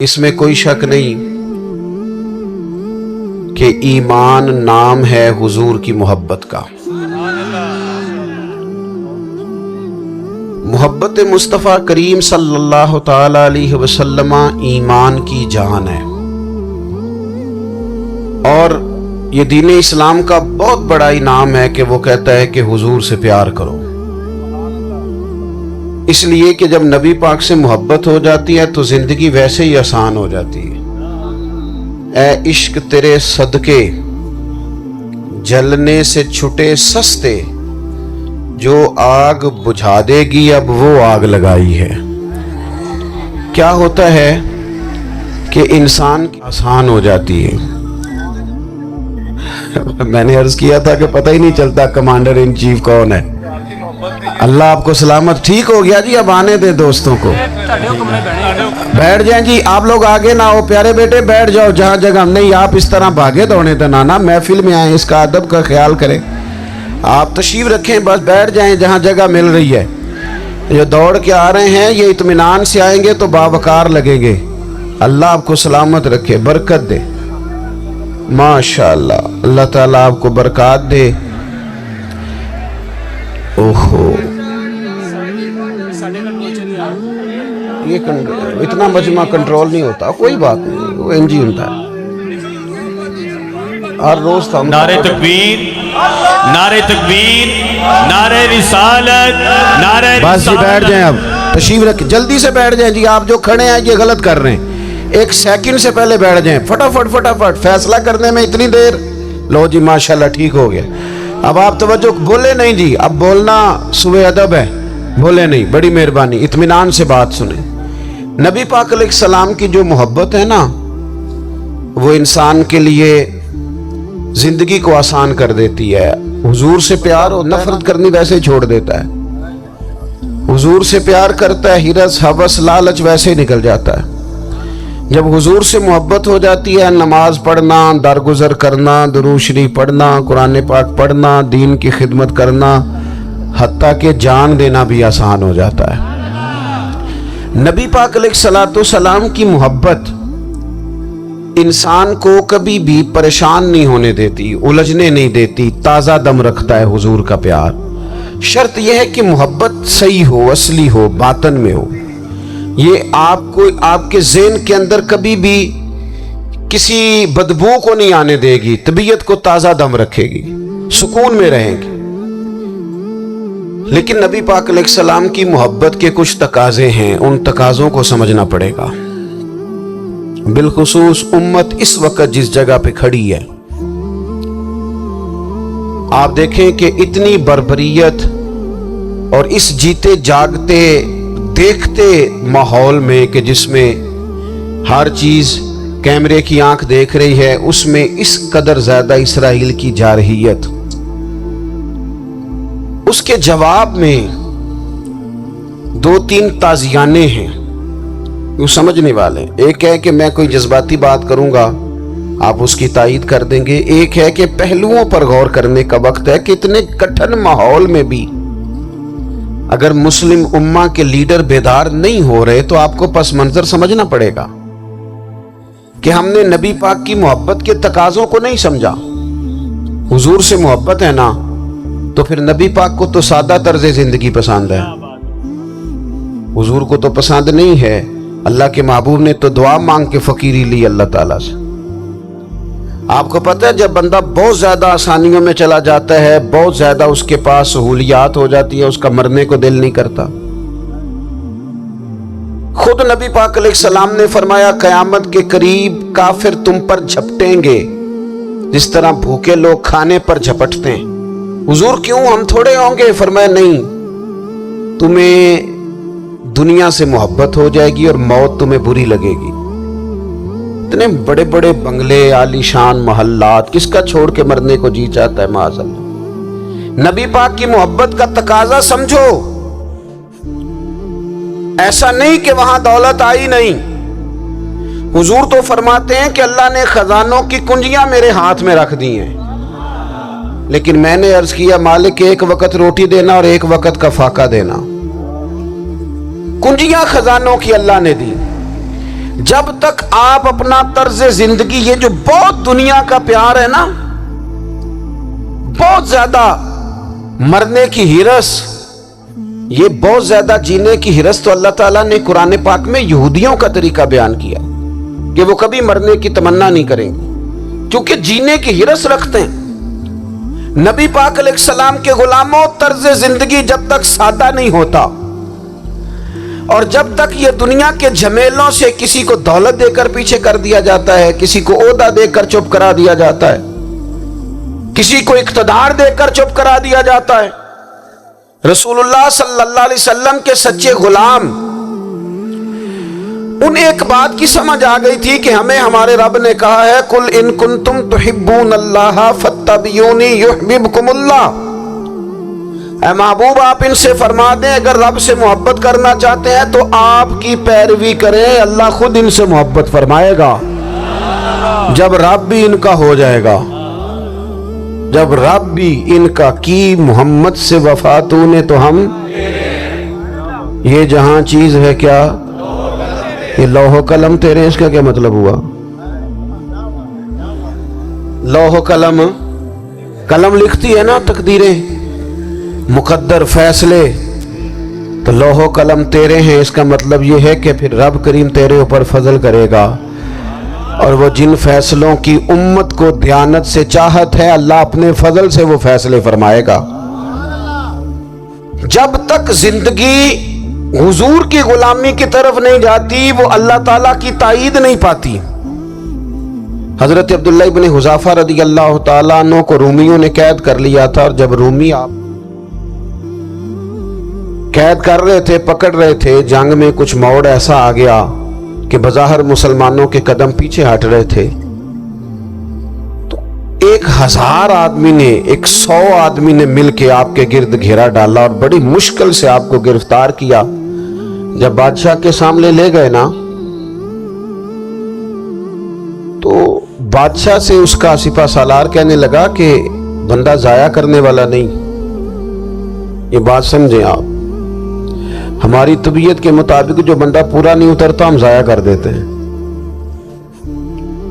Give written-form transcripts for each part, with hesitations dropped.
اس میں کوئی شک نہیں کہ ایمان نام ہے حضور کی محبت کا۔ محبت مصطفیٰ کریم صلی اللہ تعالی علیہ وسلم ایمان کی جان ہے، اور یہ دین اسلام کا بہت بڑا انعام ہے کہ وہ کہتا ہے کہ حضور سے پیار کرو، اس لیے کہ جب نبی پاک سے محبت ہو جاتی ہے تو زندگی ویسے ہی آسان ہو جاتی ہے۔ اے عشق تیرے صدقے جلنے سے چھٹے سستے، جو آگ بجھا دے گی اب وہ آگ لگائی ہے۔ کیا ہوتا ہے کہ انسان آسان ہو جاتی ہے۔ میں نے عرض کیا تھا کہ پتہ ہی نہیں چلتا کمانڈر ان چیف کون ہے۔ اللہ آپ کو سلامت، ٹھیک ہو گیا جی، اب آنے دے دوستوں کو، بیٹھ جائیں جی، آپ لوگ آگے نہ ہو پیارے بیٹے، بیٹھ جاؤ جہاں جگہ نہیں، آپ اس طرح بھاگے دوڑے تو نانا، محفل میں آئیں، اس کا ادب کا خیال کریں، آپ تشریف رکھیں، بس بیٹھ جائیں جہاں جگہ مل رہی ہے۔ جو دوڑ کے آ رہے ہیں یہ اطمینان سے آئیں گے تو باوقار لگیں گے۔ اللہ آپ کو سلامت رکھے، برکت دے، ماشاءاللہ، اللہ تعالیٰ آپ کو برکات دے۔ اوہو، یہ اتنا مجمع کنٹرول نہیں ہوتا، کوئی بات نہیں، وہ انجی ہوتا ہے، ہر روز تھا۔ نعرہ تکبیر، نعرہ تکبیر، نعرہ رسالت، نعرہ رسالت۔ بس جی بیٹھ جائیں، اب تشریف رکھ، جلدی سے بیٹھ جائیں جی، آپ جو کھڑے ہیں یہ غلط کر رہے ہیں، ایک سیکنڈ سے پہلے بیٹھ جائیں، فٹافٹ فٹافٹ، فیصلہ کرنے میں اتنی دیر، لو جی ماشاءاللہ ٹھیک ہو گیا۔ اب آپ توجہ، بولے نہیں جی، اب بولنا سوء ادب ہے، بولے نہیں، بڑی مہربانی، اطمینان سے بات سنیں۔ نبی پاک علیہ السلام کی جو محبت ہے نا، وہ انسان کے لیے زندگی کو آسان کر دیتی ہے۔ حضور سے پیار اور نفرت کرنی ویسے ہی چھوڑ دیتا ہے۔ حضور سے پیار کرتا ہے، ہرس ہوس لالچ ویسے ہی نکل جاتا ہے۔ جب حضور سے محبت ہو جاتی ہے، نماز پڑھنا، درگزر کرنا، درود شریف پڑھنا، قرآن پاک پڑھنا، دین کی خدمت کرنا، حتیٰ کہ جان دینا بھی آسان ہو جاتا ہے۔ نبی پاک علیہ السلام کی محبت انسان کو کبھی بھی پریشان نہیں ہونے دیتی، الجھنے نہیں دیتی، تازہ دم رکھتا ہے حضور کا پیار۔ شرط یہ ہے کہ محبت صحیح ہو، اصلی ہو، باطن میں ہو۔ یہ آپ کے ذہن کے اندر کبھی بھی کسی بدبو کو نہیں آنے دے گی، طبیعت کو تازہ دم رکھے گی، سکون میں رہیں گی۔ لیکن نبی پاک علیہ السلام کی محبت کے کچھ تقاضے ہیں، ان تقاضوں کو سمجھنا پڑے گا، بالخصوص امت اس وقت جس جگہ پہ کھڑی ہے۔ آپ دیکھیں کہ اتنی بربریت اور اس جیتے جاگتے دیکھتے ماحول میں کہ جس میں ہر چیز کیمرے کی آنکھ دیکھ رہی ہے، اس میں اس قدر زیادہ اسرائیل کی جارحیت، اس کے جواب میں دو تین تازیانے ہیں وہ سمجھنے والے۔ ایک ہے کہ میں کوئی جذباتی بات کروں گا، آپ اس کی تائید کر دیں گے۔ ایک ہے کہ پہلوؤں پر غور کرنے کا وقت ہے کہ اتنے کٹھن ماحول میں بھی اگر مسلم امہ کے لیڈر بیدار نہیں ہو رہے تو آپ کو پس منظر سمجھنا پڑے گا کہ ہم نے نبی پاک کی محبت کے تقاضوں کو نہیں سمجھا۔ حضور سے محبت ہے نا تو پھر نبی پاک کو تو سادہ طرز زندگی پسند ہے، حضور کو تو پسند نہیں ہے۔ اللہ کے محبوب نے تو دعا مانگ کے فقیری لی اللہ تعالیٰ سے۔ آپ کو پتہ ہے جب بندہ بہت زیادہ آسانیوں میں چلا جاتا ہے، بہت زیادہ اس کے پاس سہولیات ہو جاتی ہے، اس کا مرنے کو دل نہیں کرتا۔ خود نبی پاک علیہ السلام نے فرمایا قیامت کے قریب کافر تم پر جھپٹیں گے جس طرح بھوکے لوگ کھانے پر جھپٹتے ہیں۔ حضور کیوں، ہم تھوڑے ہوں گے؟ فرمایا نہیں، تمہیں دنیا سے محبت ہو جائے گی اور موت تمہیں بری لگے گی۔ اتنے بڑے بڑے بنگلے، عالی شان محلات، کس کا چھوڑ کے مرنے کو جی چاہتا ہے معاذ اللہ۔ نبی پاک کی محبت کا تقاضا سمجھو، ایسا نہیں کہ وہاں دولت آئی نہیں۔ حضور تو فرماتے ہیں کہ اللہ نے خزانوں کی کنجیاں میرے ہاتھ میں رکھ دی ہیں، لیکن میں نے عرض کیا مالک ایک وقت روٹی دینا اور ایک وقت کا فاقہ دینا، کنجیاں خزانوں کی اللہ نے دی، جب تک آپ اپنا طرز زندگی، یہ جو بہت دنیا کا پیار ہے نا، بہت زیادہ مرنے کی ہرس، یہ بہت زیادہ جینے کی ہرس، تو اللہ تعالیٰ نے قرآن پاک میں یہودیوں کا طریقہ بیان کیا کہ وہ کبھی مرنے کی تمنا نہیں کریں گے کیونکہ جینے کی ہرس رکھتے ہیں۔ نبی پاک علیہ السلام کے غلاموں، طرز زندگی جب تک سادہ نہیں ہوتا اور جب تک یہ دنیا کے جھمیلوں سے کسی کو دولت دے کر پیچھے کر دیا جاتا ہے، کسی کو عہدہ دے کر چپ کرا دیا جاتا ہے، کسی کو اقتدار دے کر چپ کرا دیا جاتا ہے، رسول اللہ صلی اللہ علیہ وسلم کے سچے غلام، انہیں ایک بات کی سمجھ آ گئی تھی کہ ہمیں ہمارے رب نے کہا ہے قل ان کنتم تحبون اللہ فاتبعونی یحببکم اللہ، اے محبوب آپ ان سے فرما دیں اگر رب سے محبت کرنا چاہتے ہیں تو آپ کی پیروی کریں، اللہ خود ان سے محبت فرمائے گا جب رب بھی ان کا ہو جائے گا، جب رب بھی ان کا کی محمد سے وفا تو نے تو ہم، یہ جہاں چیز ہے کیا، یہ لوح و قلم تیرے، اس کا کیا مطلب ہوا؟ لوح و قلم، قلم لکھتی ہے نا تقدیریں، مقدر فیصلے، تو لوح و قلم تیرے ہیں، اس کا مطلب یہ ہے کہ پھر رب کریم تیرے اوپر فضل کرے گا، اور وہ جن فیصلوں کی امت کو دیانت سے چاہت ہے اللہ اپنے فضل سے وہ فیصلے فرمائے گا۔ جب تک زندگی حضور کی غلامی کی طرف نہیں جاتی وہ اللہ تعالیٰ کی تائید نہیں پاتی۔ حضرت عبداللہ ابن حذافہ رضی اللہ تعالیٰ عنہ کو رومیوں نے قید کر لیا تھا، اور جب رومی آپ قید کر رہے تھے، پکڑ رہے تھے، جنگ میں کچھ موڑ ایسا آ گیا کہ بظاہر مسلمانوں کے قدم پیچھے ہٹ رہے تھے، تو 1000 آدمی نے، 100 آدمی نے مل کے آپ کے گرد گھیرا ڈالا اور بڑی مشکل سے آپ کو گرفتار کیا۔ جب بادشاہ کے سامنے لے گئے نا تو بادشاہ سے اس کا سپہ سالار کہنے لگا کہ بندہ ضائع کرنے والا نہیں، یہ بات سمجھیں آپ، ہماری طبیعت کے مطابق جو بندہ پورا نہیں اترتا ہم ضائع کر دیتے ہیں،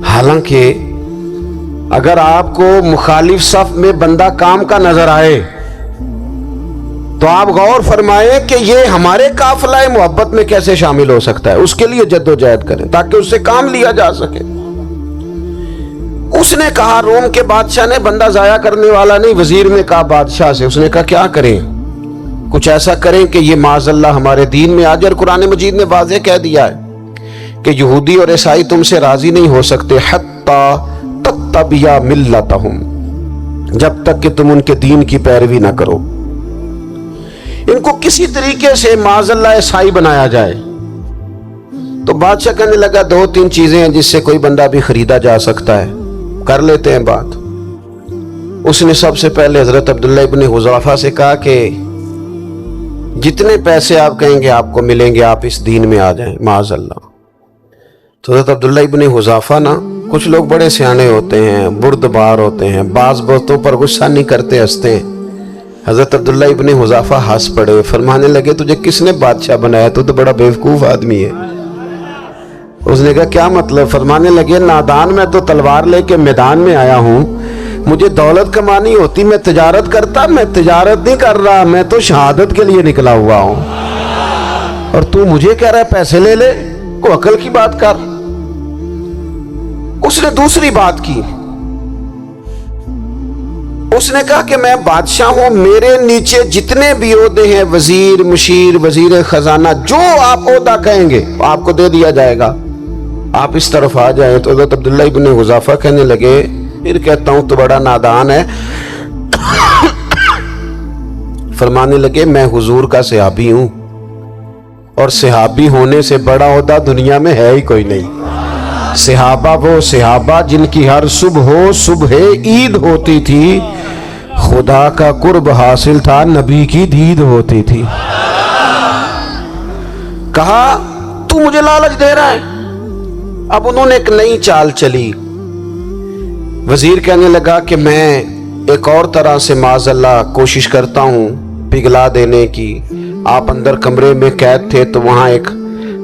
حالانکہ اگر آپ کو مخالف صف میں بندہ کام کا نظر آئے تو آپ غور فرمائیں کہ یہ ہمارے قافلہ محبت میں کیسے شامل ہو سکتا ہے، اس کے لیے جد و جہد کریں تاکہ اس سے کام لیا جا سکے۔ اس نے کہا، روم کے بادشاہ نے، بندہ ضائع کرنے والا نہیں، وزیر نے کہا بادشاہ سے، اس نے کہا کیا کریں، کچھ ایسا کریں کہ یہ معاذ اللہ ہمارے دین میں آ جائے، اور قرآن مجید نے واضح کہہ دیا ہے کہ یہودی اور عیسائی تم سے راضی نہیں ہو سکتے حتی تتبع ملتہم، جب تک کہ تم ان کے دین کی پیروی نہ کرو، ان کو کسی طریقے سے معاذ اللہ عیسائی بنایا جائے۔ تو بادشاہ کہنے لگا 2-3 چیزیں ہیں جس سے کوئی بندہ بھی خریدا جا سکتا ہے، کر لیتے ہیں بات۔ اس نے سب سے پہلے حضرت عبداللہ ابن حذافہ سے کہا کہ جتنے پیسے آپ کہیں گے آپ کو ملیں گے، آپ اس دین میں آ جائیں معاذ اللہ۔ تو حضرت عبداللہ ابن حذافہ نا، کچھ لوگ بڑے سیانے ہوتے ہیں، بردبار ہوتے ہیں، بعض باتوں پر غصہ نہیں کرتے، ہنستے ہیں۔ حضرت عبداللہ ابن حذافہ ہنس پڑے، فرمانے لگے تجھے کس نے بادشاہ بنایا، تو بڑا بیوقوف آدمی ہے۔ اس نے کہا کیا مطلب؟ فرمانے لگے نادان، میں تو تلوار لے کے میدان میں آیا ہوں، مجھے دولت کمانی ہوتی میں تجارت کرتا، میں تجارت نہیں کر رہا، میں تو شہادت کے لیے نکلا ہوا ہوں، اور تو مجھے کہہ رہا ہے پیسے لے لے، کو عقل کی بات کر۔ اس نے دوسری بات کی، اس نے کہا کہ میں بادشاہ ہوں، میرے نیچے جتنے بھی عہدے ہیں، وزیر، مشیر، وزیر خزانہ، جو آپ عہدہ کہیں گے آپ کو دے دیا جائے گا، آپ اس طرف آ جائیں۔ تو حضرت عبداللہ ابن حذافہ کہنے لگے پھر کہتا ہوں تو بڑا نادان ہے۔ فرمانے لگے میں حضور کا صحابی ہوں، اور صحابی ہونے سے بڑا عہدہ دنیا میں ہے ہی کوئی نہیں۔ صحابہ وہ صحابہ جن کی ہر صبح عید ہوتی تھی، خدا کا قرب حاصل تھا، نبی کی دید ہوتی تھی۔ کہا تو مجھے لالچ دے رہا ہے۔ اب انہوں نے ایک نئی چال چلی، وزیر کہنے لگا کہ میں ایک اور طرح سے معاذ اللہ کوشش کرتا ہوں پگھلا دینے کی۔ آپ اندر کمرے میں قید تھے تو وہاں ایک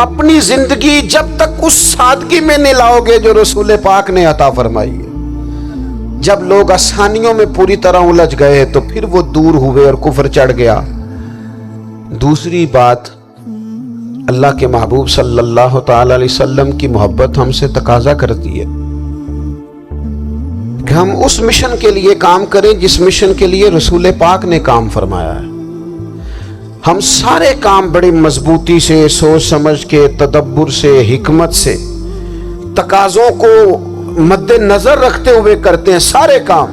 اپنی زندگی جب تک اس سادگی میں نہیں لاؤ گے جو رسول پاک نے عطا فرمائی ہے. جب لوگ آسانیوں میں پوری طرح الجھ گئے تو پھر وہ دور ہوئے اور کفر چڑھ گیا. دوسری بات، اللہ کے محبوب صلی اللہ تعالی علیہ وسلم کی محبت ہم سے تقاضا کرتی ہے کہ ہم اس مشن کے لیے کام کریں جس مشن کے لیے رسول پاک نے کام فرمایا ہے. ہم سارے کام بڑی مضبوطی سے، سوچ سمجھ کے، تدبر سے، حکمت سے، تقاضوں کو مد نظر رکھتے ہوئے کرتے ہیں. سارے کام.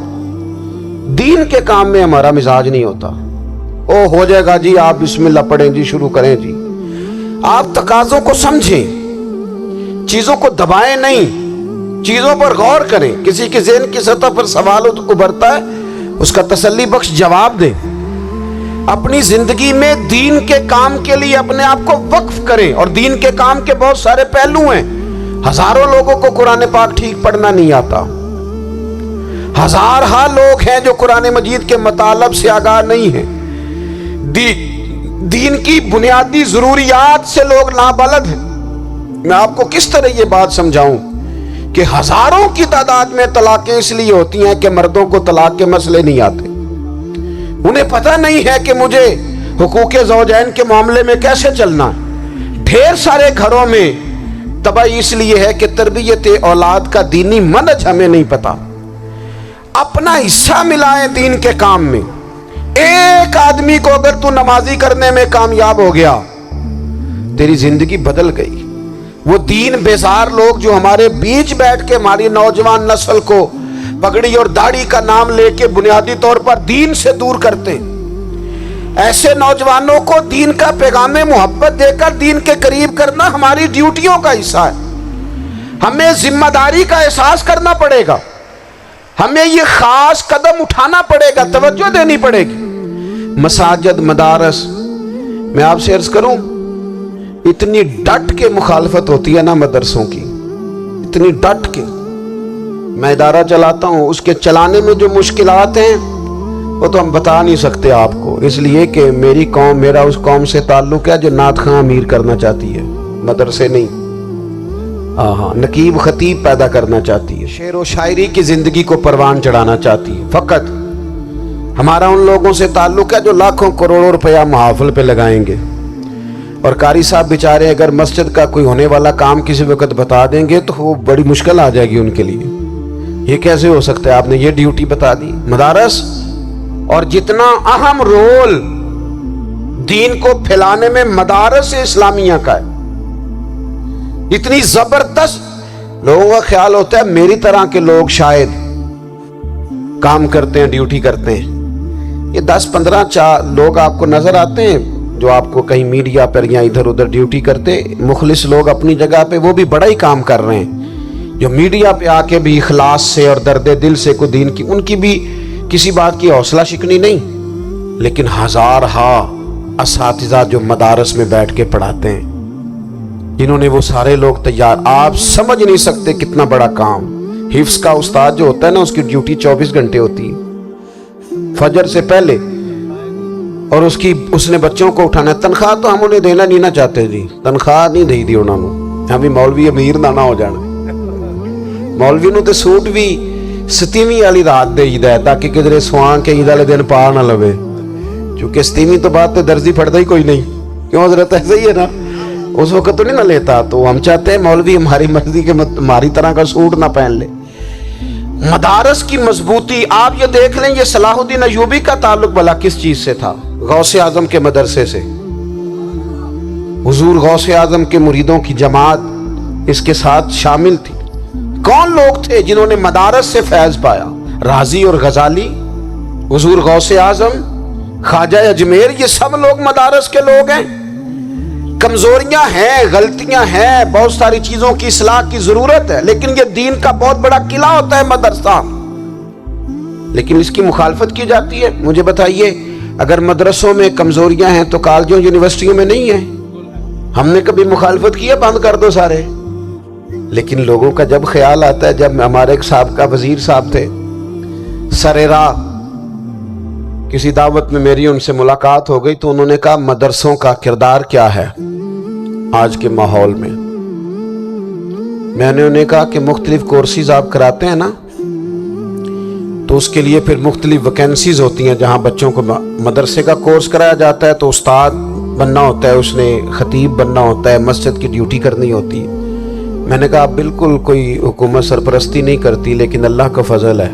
دین کے کام میں ہمارا مزاج نہیں ہوتا. او ہو جائے گا جی، آپ بسم اللہ پڑھیں جی، شروع کریں جی. آپ تقاضوں کو سمجھیں، چیزوں کو دبائیں نہیں، چیزوں پر غور کریں. کسی کے ذہن کی سطح پر سوال ابھرتا ہے، اس کا تسلی بخش جواب دیں. اپنی زندگی میں دین کے کام کے لیے اپنے آپ کو وقف کریں. اور دین کے کام کے بہت سارے پہلو ہیں. ہزاروں لوگوں کو قرآن پاک ٹھیک پڑھنا نہیں آتا. ہزارہا لوگ ہیں جو قرآن مجید کے مطالب سے آگاہ نہیں ہیں. دین کی بنیادی ضروریات سے لوگ نابلد ہیں. میں آپ کو کس طرح یہ بات سمجھاؤں کہ ہزاروں کی تعداد میں طلاقیں اس لیے ہوتی ہیں کہ مردوں کو طلاق کے مسئلے نہیں آتے. انہیں پتہ نہیں ہے کہ مجھے حقوق زوجین کے معاملے میں کیسے چلنا. ڈھیر سارے گھروں میں تباہی اس لیے ہے کہ تربیت اولاد کا دینی منہج ہمیں نہیں پتا. اپنا حصہ ملائیں دین کے کام میں. ایک آدمی کو اگر تو نمازی کرنے میں کامیاب ہو گیا، تیری زندگی بدل گئی. وہ دین بیزار لوگ جو ہمارے بیچ بیٹھ کے ہماری نوجوان نسل کو پگڑی اور داڑھی کا نام لے کے بنیادی طور پر دین سے دور کرتے ہیں، ایسے نوجوانوں کو دین کا پیغام محبت دے کر دین کے قریب کرنا ہماری ڈیوٹیوں کا حصہ ہے. ہمیں ذمہ داری کا احساس کرنا پڑے گا. ہمیں یہ خاص قدم اٹھانا پڑے گا، توجہ دینی پڑے گی. مساجد، مدارس، میں آپ سے عرض کروں، اتنی ڈٹ کے مخالفت ہوتی ہے نا مدرسوں کی، اتنی ڈٹ کے. میں ادارہ چلاتا ہوں، اس کے چلانے میں جو مشکلات ہیں وہ تو ہم بتا نہیں سکتے آپ کو، اس لیے کہ میری قوم، میرا اس قوم سے تعلق ہے جو نعت خواں امیر کرنا چاہتی ہے، مدرسے نہیں. نقیب خطیب پیدا کرنا چاہتی ہے، شعر و شاعری کی زندگی کو پروان چڑھانا چاہتی ہے. فقط ہمارا ان لوگوں سے تعلق ہے جو لاکھوں کروڑوں روپیہ محافل پہ لگائیں گے. اور قاری صاحب بیچارے اگر مسجد کا کوئی ہونے والا کام کسی وقت بتا دیں گے تو وہ بڑی مشکل آ جائے گی ان کے لیے. یہ کیسے ہو سکتا ہے، آپ نے یہ ڈیوٹی بتا دی. مدارس اور جتنا اہم رول دین کو پھیلانے میں مدارس اسلامیہ کا ہے، اتنی زبردست. لوگوں کا خیال ہوتا ہے میری طرح کے لوگ شاید کام کرتے ہیں، ڈیوٹی کرتے ہیں. یہ 10-15 لوگ آپ کو نظر آتے ہیں جو آپ کو کہیں میڈیا پر یا ادھر ادھر ڈیوٹی کرتے. مخلص لوگ اپنی جگہ پہ وہ بھی بڑا ہی کام کر رہے ہیں، جو میڈیا پہ آ کے بھی اخلاص سے اور درد دل سے کو دین کی، ان کی بھی کسی بات کی حوصلہ شکنی نہیں. لیکن ہزارہا اساتذہ جو مدارس میں بیٹھ کے پڑھاتے ہیں، جنہوں نے وہ سارے لوگ تیار، آپ سمجھ نہیں سکتے کتنا بڑا کام. حفظ کا استاد جو ہوتا ہے نا، اس کی ڈیوٹی 24 گھنٹے ہوتی ہے فجر سے پہلے، اور اس نے بچوں کو اٹھانا ہے. تنخواہ تو ہم انہیں دینا نہیں نہ چاہتے جی، تنخواہ نہیں دی انہوں نے. ہم بھی مولوی امیر نہ ہو جانا. مولوی نو تے سوٹ بھی 27ویں والی رات دے ہی ہے تاکہ کدھر سوان کے عید والے دن پا نہ لوے، چونکہ 27ویں تو بعد تے درزی پھڑتا ہی کوئی نہیں. کیوں حضرت؟ ایسے ہی ہے نا، اس وقت تو نہیں نہ لیتا. تو ہم چاہتے ہیں مولوی ہماری مرضی کے ہماری طرح کا سوٹ نہ پہن لے. مدارس کی مضبوطی آپ یہ دیکھ لیں، یہ صلاح الدین ایوبی کا تعلق بھلا کس چیز سے تھا؟ غوث اعظم کے مدرسے سے. حضور غوث اعظم کے مریدوں کی جماعت اس کے ساتھ شامل تھی. کون لوگ تھے جنہوں نے مدارس سے فیض پایا؟ رازی اور غزالی، حضور غوث اعظم، خواجہ اجمیر، یہ سب لوگ مدارس کے لوگ ہیں. کمزوریاں ہیں، غلطیاں ہیں، بہت ساری چیزوں کی اصلاح کی ضرورت ہے، لیکن یہ دین کا بہت بڑا قلعہ ہوتا ہے مدرسہ. لیکن اس کی مخالفت کی جاتی ہے. مجھے بتائیے، اگر مدرسوں میں کمزوریاں ہیں تو کالجوں یونیورسٹیوں میں نہیں ہیں؟ ہم نے کبھی مخالفت کی ہے بند کر دو سارے؟ لیکن لوگوں کا جب خیال آتا ہے، جب ہمارے ایک سابقہ وزیر صاحب تھے سر راہ، کسی دعوت میں میری ان سے ملاقات ہو گئی تو انہوں نے کہا مدرسوں کا کردار کیا ہے؟ آج کے ماحول میں. میں نے انہیں کہا کہ مختلف کورسز آپ کراتے ہیں نا, تو اس کے لیے پھر مختلف ویکینسیز ہوتی ہیں. جہاں بچوں کو مدرسے کا کورس کرایا جاتا ہے تو استاد بننا ہوتا ہے, اس نے خطیب بننا ہوتا ہے, مسجد کی ڈیوٹی کرنی ہوتی ہے. میں نے کہا آپ بالکل کوئی حکومت سرپرستی نہیں کرتی, لیکن اللہ کا فضل ہے.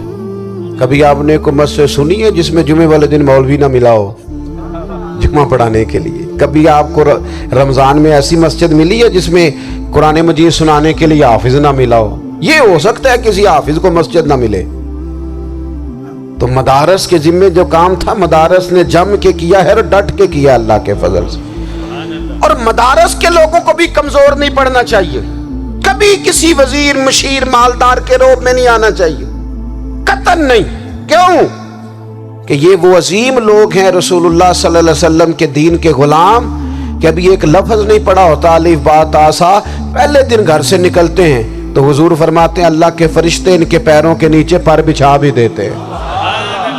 کبھی آپ نے کوئی مسجد سنی ہے جس میں جمعے والے دن مولوی نہ ملا ہو جمعہ پڑھانے کے لیے؟ کبھی آپ کو رمضان میں ایسی مسجد ملی ہے جس میں قرآن مجید سنانے کے لیے حافظ نہ ملا ہو؟ یہ ہو سکتا ہے کسی حافظ کو مسجد نہ ملے. تو مدارس کے ذمے جو کام تھا مدارس نے جم کے کیا ہے اور ڈٹ کے کیا اللہ کے فضل سے. اور مدارس کے لوگوں کو بھی کمزور نہیں پڑنا چاہیے. کبھی کسی وزیر مشیر مالدار کے روب میں نہیں آنا چاہیے, قطعاً نہیں. کیوں کہ یہ وہ عظیم لوگ ہیں رسول اللہ صلی اللہ علیہ وسلم کے دین کے غلام, کہ ابھی ایک لفظ نہیں پڑا ہوتا الف با تا سا, پہلے دن گھر سے نکلتے ہیں تو حضور فرماتے ہیں اللہ کے فرشتے ان کے پیروں کے نیچے پر بچھا بھی دیتے ہیں.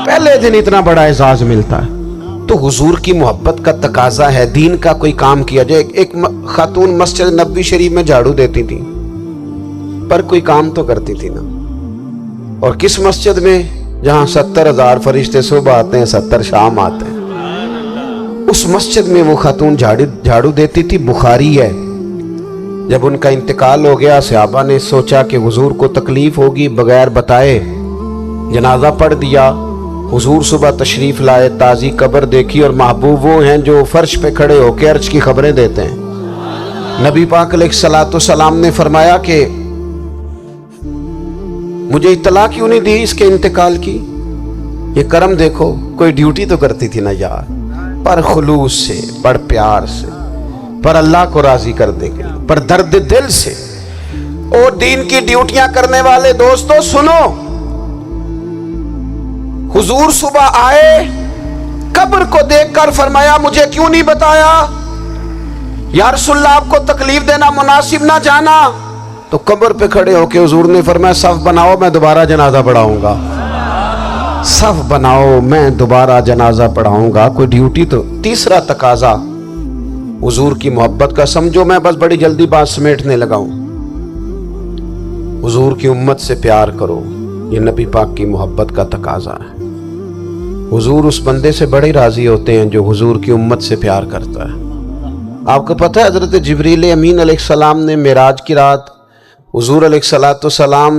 پہلے دن اتنا بڑا اعزاز ملتا ہے. تو حضور کی محبت کا تقاضا ہے. دین کا کوئی کام کیا جائے. ایک خاتون مسجد نبوی شریف میں جھاڑو دیتی تھی, پر کوئی کام تو کرتی تھی نا. اور کس مسجد میں؟ جہاں 70,000 فرشتے صبح آتے ہیں 70 شام آتے ہیں. اس مسجد میں وہ خاتون جھاڑو دیتی تھی. بخاری ہے, جب ان کا انتقال ہو گیا صحابہ نے سوچا کہ حضور کو تکلیف ہوگی, بغیر بتائے جنازہ پڑھ دیا. حضور صبح تشریف لائے, تازی قبر دیکھی, اور محبوب وہ ہیں جو فرش پہ کھڑے ہو کے عرش کی خبریں دیتے ہیں. نبی پاک علیہ الصلوۃ والسلام نے فرمایا کہ مجھے اطلاع کیوں نہیں دی اس کے انتقال کی؟ یہ کرم دیکھو, کوئی ڈیوٹی تو کرتی تھی نا یار, پر خلوص سے, پر پیار سے, پر اللہ کو راضی کرنے کے لیے, پر درد دل سے. اور دین کی ڈیوٹیاں کرنے والے دوستو سنو, حضور صبح آئے, قبر کو دیکھ کر فرمایا مجھے کیوں نہیں بتایا؟ یا رسول اللہ آپ کو تکلیف دینا مناسب نہ جانا. تو قبر پہ کھڑے ہو کے حضور نے فرمایا صف بناؤ, میں دوبارہ جنازہ پڑھاؤں گا. صف بناؤ, میں دوبارہ جنازہ پڑھاؤں گا. کوئی ڈیوٹی تو. تیسرا تقاضا حضور کی محبت کا. سمجھو میں بس بڑی جلدی بات سمیٹنے لگا ہوں. حضور کی امت سے پیار کرو, یہ نبی پاک کی محبت کا تقاضا ہے. حضور اس بندے سے بڑے راضی ہوتے ہیں جو حضور کی امت سے پیار کرتا ہے. آپ کو پتہ ہے حضرت جبریل امین علیہ السلام نے معراج کی رات حضور علیہ الصلوۃ والسلام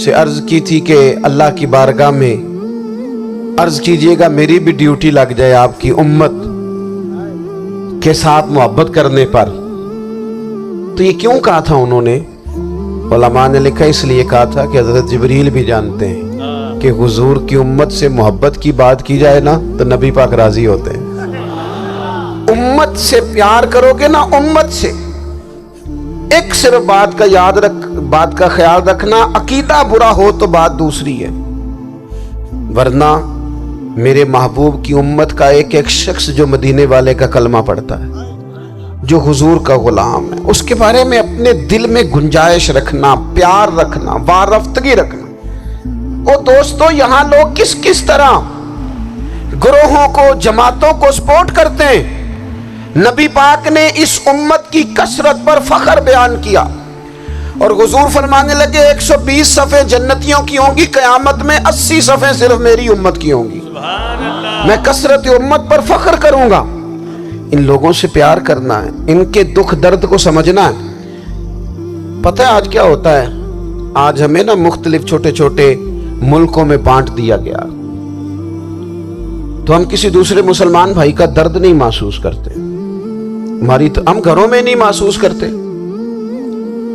سے عرض کی تھی کہ اللہ کی بارگاہ میں عرض کیجئے گا میری بھی ڈیوٹی لگ جائے آپ کی امت کے ساتھ محبت کرنے پر. تو یہ کیوں کہا تھا انہوں نے؟ علماء نے لکھا اس لیے کہا تھا کہ حضرت جبریل بھی جانتے ہیں کہ حضور کی امت سے محبت کی بات کی جائے نا تو نبی پاک راضی ہوتے ہیں. امت سے پیار کرو گے نا, امت سے. ایک صرف بات کا خیال رکھنا, عقیدہ برا ہو تو بات دوسری ہے, ورنہ میرے محبوب کی امت کا ایک ایک شخص جو مدینے والے کا کلمہ پڑھتا ہے, جو حضور کا غلام ہے, اس کے بارے میں اپنے دل میں گنجائش رکھنا, پیار رکھنا, وارفتگی رکھنا. او دوستو یہاں لوگ کس کس طرح گروہوں کو, جماعتوں کو سپورٹ کرتے ہیں. نبی پاک نے اس امت کی کثرت پر فخر بیان کیا اور حضور فرمانے لگے 120 صفیں جنتیوں کی ہوں گی, قیامت میں 80 صفیں صرف میری امت کی ہوں گی. میں کثرت امت پر فخر کروں گا. ان لوگوں سے پیار کرنا ہے, ان کے دکھ درد کو سمجھنا ہے. پتہ ہے آج کیا ہوتا ہے؟ آج ہمیں نا مختلف چھوٹے چھوٹے ملکوں میں بانٹ دیا گیا, تو ہم کسی دوسرے مسلمان بھائی کا درد نہیں محسوس کرتے. ہم گھروں میں نہیں محسوس کرتے.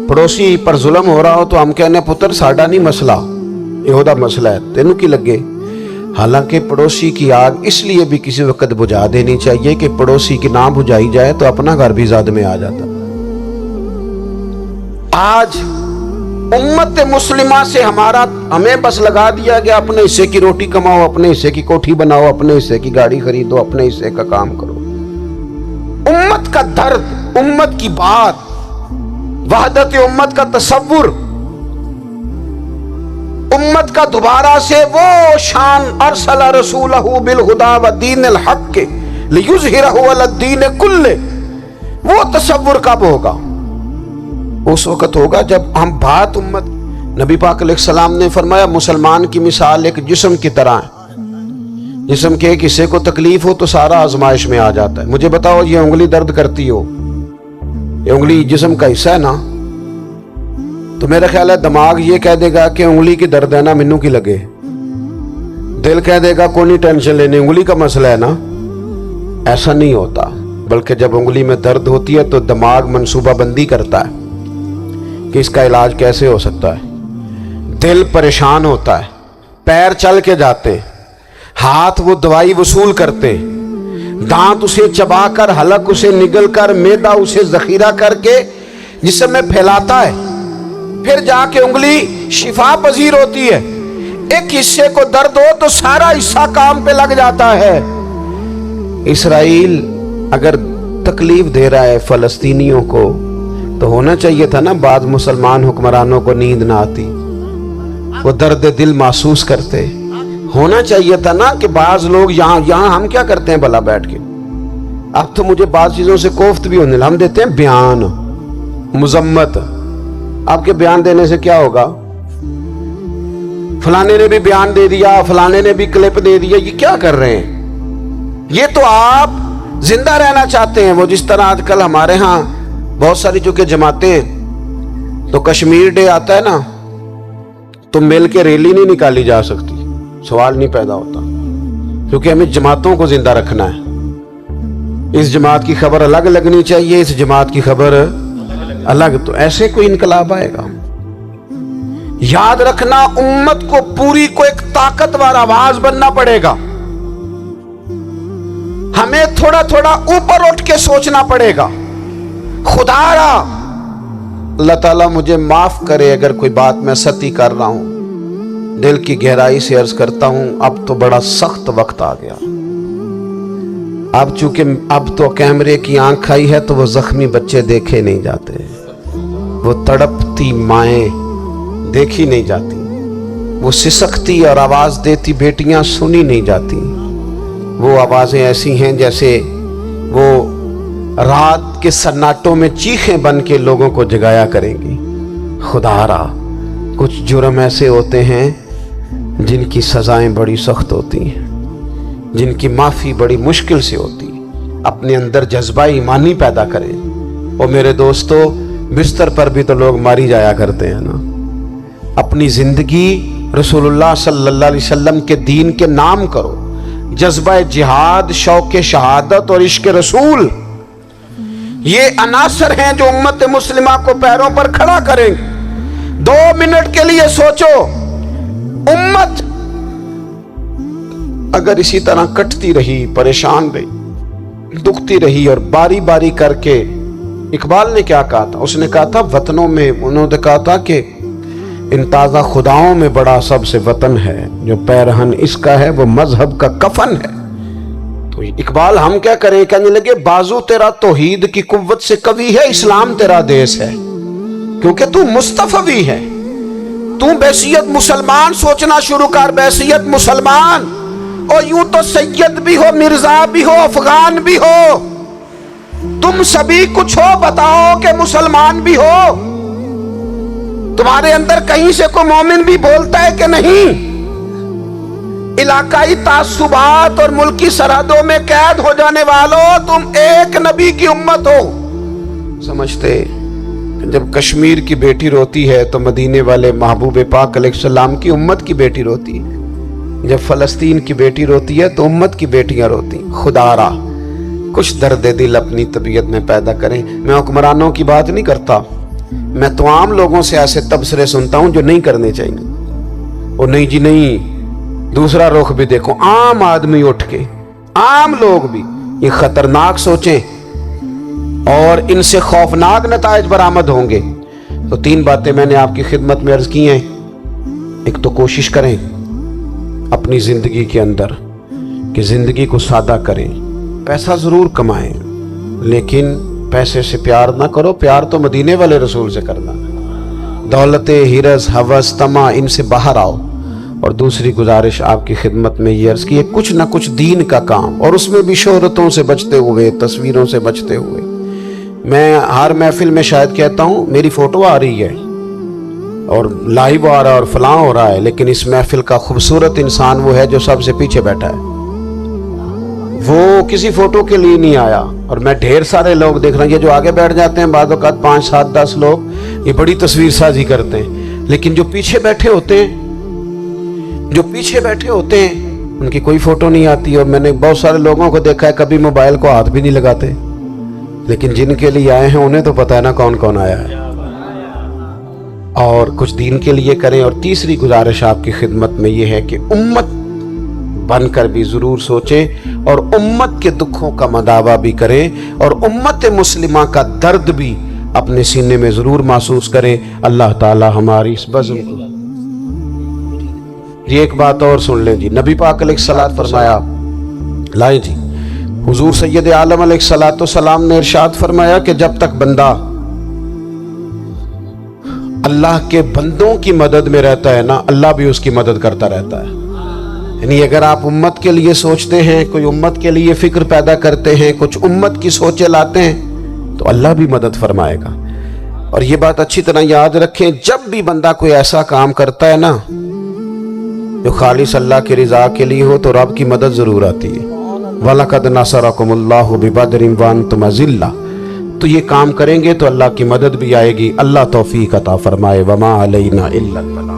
پڑوسی پر ظلم ہو رہا ہو تو ہم کہنے پتر ساڈا نہیں مسئلہ, یہ مسئلہ ہے, تینوں کی لگے. حالانکہ پڑوسی کی آگ اس لیے بھی کسی وقت بجھا دینی چاہیے کہ پڑوسی کی نہ بجھائی جائے تو اپنا گھر بھی زاد میں آ جاتا. آج امت مسلمہ سے ہمیں بس لگا دیا گیا اپنے حصے کی روٹی کماؤ, اپنے حصے کی کوٹھی بناؤ, اپنے حصے کی گاڑی خریدو, اپنے حصے کا کام کرو. امت کا درد, امت کی بات, وحدت امت کا تصور, امت کا دوبارہ سے وہ شان ارسل رسولہ بالہدی والدین الحق لیظہرہ علی الدین کلہ, وہ تصور کب ہوگا؟ اس وقت ہوگا جب ہم بات امت، نبی پاک علیہ السلام نے فرمایا مسلمان کی مثال ایک جسم کی طرح ہے، جسم کے ایک حصے کو تکلیف ہو تو سارا آزمائش میں آ جاتا ہے۔ مجھے بتاؤ یہ انگلی درد کرتی ہو، یہ انگلی جسم کا حصہ ہے نا، تو میرا خیال ہے دماغ یہ کہہ دے گا کہ انگلی کی درد ہے نا مینوں کی لگے، دل کہہ دے گا کوئی نہیں ٹینشن لینے، انگلی کا مسئلہ ہے نا۔ ایسا نہیں ہوتا، بلکہ جب انگلی میں درد ہوتی ہے تو دماغ منصوبہ بندی کرتا ہے کہ اس کا علاج کیسے ہو سکتا ہے، دل پریشان ہوتا ہے، پیر چل کے جاتے، ہاتھ وہ دوائی وصول کرتے، دانت اسے چبا کر، حلق اسے نگل کر، معدہ اسے ذخیرہ کر کے جسم میں پھیلاتا ہے، پھر جا کے انگلی شفا پذیر ہوتی ہے۔ ایک حصے کو درد ہو تو سارا حصہ کام پہ لگ جاتا ہے۔ اسرائیل اگر تکلیف دے رہا ہے فلسطینیوں کو تو ہونا چاہیے تھا نا بعض مسلمان حکمرانوں کو نیند نہ آتی، وہ درد دل محسوس کرتے، ہونا چاہیے تھا نا کہ بعض لوگ یہاں ہم کیا کرتے ہیں بھلا بیٹھ کے، اب تو مجھے بعض چیزوں سے کوفت بھی ہونے لگا، ہم دیتے ہیں بیان مذمت، آپ کے بیان دینے سے کیا ہوگا؟ فلانے نے بھی بیان دے دیا، فلانے نے بھی کلپ دے دیا، یہ کیا کر رہے ہیں؟ یہ تو آپ زندہ رہنا چاہتے ہیں، وہ جس طرح آج کل ہمارے ہاں بہت ساری چونکہ جماعتیں، تو کشمیر ڈے آتا ہے نا تو مل کے ریلی نہیں نکالی جا سکتی، سوال نہیں پیدا ہوتا، کیونکہ ہمیں جماعتوں کو زندہ رکھنا ہے، اس جماعت کی خبر الگ لگنی چاہیے، اس جماعت کی خبر الگ، تو ایسے کوئی انقلاب آئے گا؟ یاد رکھنا امت کو پوری کو ایک طاقتور آواز بننا پڑے گا، ہمیں تھوڑا تھوڑا اوپر اٹھ کے سوچنا پڑے گا۔ خدا را اللہ تعالیٰ مجھے معاف کرے اگر کوئی بات میں سطحی کر رہا ہوں، دل کی گہرائی سے عرض کرتا ہوں اب تو بڑا سخت وقت آ گیا، اب چونکہ اب تو کیمرے کی آنکھ آئی ہے تو وہ زخمی بچے دیکھے نہیں جاتے، وہ تڑپتی مائیں دیکھی نہیں جاتی، وہ سسکتی اور آواز دیتی بیٹیاں سنی نہیں جاتی، وہ آوازیں ایسی ہیں جیسے وہ رات کے سناٹوں میں چیخیں بن کے لوگوں کو جگایا کریں گی۔ خدا را کچھ جرم ایسے ہوتے ہیں جن کی سزائیں بڑی سخت ہوتی ہیں، جن کی معافی بڑی مشکل سے ہوتی، اپنے اندر جذبہ ایمانی پیدا کریں۔ اور میرے دوستو بستر پر بھی تو لوگ ماری جایا کرتے ہیں نا، اپنی زندگی رسول اللہ صلی اللہ علیہ وسلم کے دین کے نام کرو، جذبہ جہاد، شوق شہادت اور عشق رسول، یہ عناصر ہیں جو امت مسلمہ کو پیروں پر کھڑا کریں گے۔ 2 منٹ کے لیے سوچو، امت اگر اسی طرح کٹتی رہی، پریشان رہی، دکھتی رہی اور باری باری کر کے، اقبال نے کیا کہا تھا؟ اس نے کہا تھا وطنوں میں، انہوں نے کہا تھا کہ ان تازہ خداؤں میں بڑا سب سے وطن ہے، جو پیرہن اس کا ہے وہ مذہب کا کفن ہے۔ تو اقبال ہم کیا کریں؟ کہنے لگے بازو تیرا توحید کی قوت سے قوی ہے، اسلام تیرا دیس ہے، کیونکہ تو مصطفی ہے، تو بحیثیت مسلمان سوچنا شروع کر، بحیثیت مسلمان، اور یوں تو سید بھی ہو، مرزا بھی ہو، افغان بھی ہو، تم سبھی کچھ ہو، بتاؤ کہ مسلمان بھی ہو، تمہارے اندر کہیں سے کوئی مومن بھی بولتا ہے کہ نہیں؟ علاقائی تعصبات اور ملکی سرحدوں میں قید ہو جانے والوں، تم ایک نبی کی امت ہو۔ سمجھتے جب کشمیر کی بیٹی روتی ہے تو مدینے والے محبوب پاک علیہ السلام کی امت کی بیٹی روتی ہے، جب فلسطین کی بیٹی روتی ہے تو امت کی بیٹیاں روتی۔ خدا را کچھ درد دل اپنی طبیعت میں پیدا کریں۔ میں حکمرانوں کی بات نہیں کرتا، میں تو عام لوگوں سے ایسے تبصرے سنتا ہوں جو نہیں کرنے چاہیے۔ اور نہیں جی نہیں، دوسرا رخ بھی دیکھو، عام آدمی اٹھ کے، عام لوگ بھی یہ خطرناک سوچیں اور ان سے خوفناک نتائج برآمد ہوں گے۔ تو 3 باتیں میں نے آپ کی خدمت میں عرض کی ہیں۔ ایک تو کوشش کریں اپنی زندگی کے اندر کہ زندگی کو سادہ کریں، پیسہ ضرور کمائیں لیکن پیسے سے پیار نہ کرو، پیار تو مدینے والے رسول سے کرنا۔ دولت، ہرس، ہوس، طمع، ان سے باہر آؤ۔ اور دوسری گزارش آپ کی خدمت میں یہ عرض کی ہے، کچھ نہ کچھ دین کا کام، اور اس میں بھی شہرتوں سے بچتے ہوئے، تصویروں سے بچتے ہوئے، میں ہر محفل میں شاید کہتا ہوں میری فوٹو آ رہی ہے اور لائیو آ رہا ہے اور فلاں ہو رہا ہے، لیکن اس محفل کا خوبصورت انسان وہ ہے جو سب سے پیچھے بیٹھا ہے، وہ کسی فوٹو کے لیے نہیں آیا۔ اور میں ڈھیر سارے لوگ دیکھ رہا ہوں، یہ جو آگے بیٹھ جاتے ہیں بعض اوقات 5 7 10 لوگ، یہ بڑی تصویر سازی کرتے ہیں، لیکن جو پیچھے بیٹھے ہوتے ہیں ان کی کوئی فوٹو نہیں آتی۔ اور میں نے بہت سارے لوگوں کو دیکھا ہے کبھی موبائل کو ہاتھ بھی نہیں لگاتے، لیکن جن کے لیے آئے ہیں انہیں تو پتہ ہے نا کون کون آیا ہے، اور کچھ دین کے لیے کریں۔ اور تیسری گزارش آپ کی خدمت میں یہ ہے کہ امت بن کر بھی ضرور سوچیں اور امت کے دکھوں کا مداوع بھی کریں اور امت مسلمہ کا درد بھی اپنے سینے میں ضرور محسوس کریں۔ اللہ تعالی ہماری اس بزم کو یہ ایک بات اور سن لیں جی، نبی پاک علیہ الصلوۃ فرمایا، لائیں جی، حضور سید عالم علیہ الصلوۃ والسلام نے ارشاد فرمایا کہ جب تک بندہ اللہ کے بندوں کی مدد میں رہتا ہے نا، اللہ بھی اس کی مدد کرتا رہتا ہے۔ یعنی اگر آپ امت کے لیے سوچتے ہیں، کوئی امت کے لیے فکر پیدا کرتے ہیں، کچھ امت کی سوچیں لاتے ہیں، تو اللہ بھی مدد فرمائے گا۔ اور یہ بات اچھی طرح یاد رکھیں، جب بھی بندہ کوئی ایسا کام کرتا ہے نا جو خالص اللہ کی رضا کے لیے ہو، تو رب کی مدد ضرور آتی ہے۔ وَلَقَدْ نَصَرَكُمُ اللَّهُ بِبَدْرٍ وَأَنْتُمْ أَذِلَّةٌ، تو یہ کام کریں گے تو اللہ کی مدد بھی آئے گی۔ اللہ توفیق عطا فرمائے۔ وَمَا عَلَيْنَا إِلَّا الْبَلَاغُ۔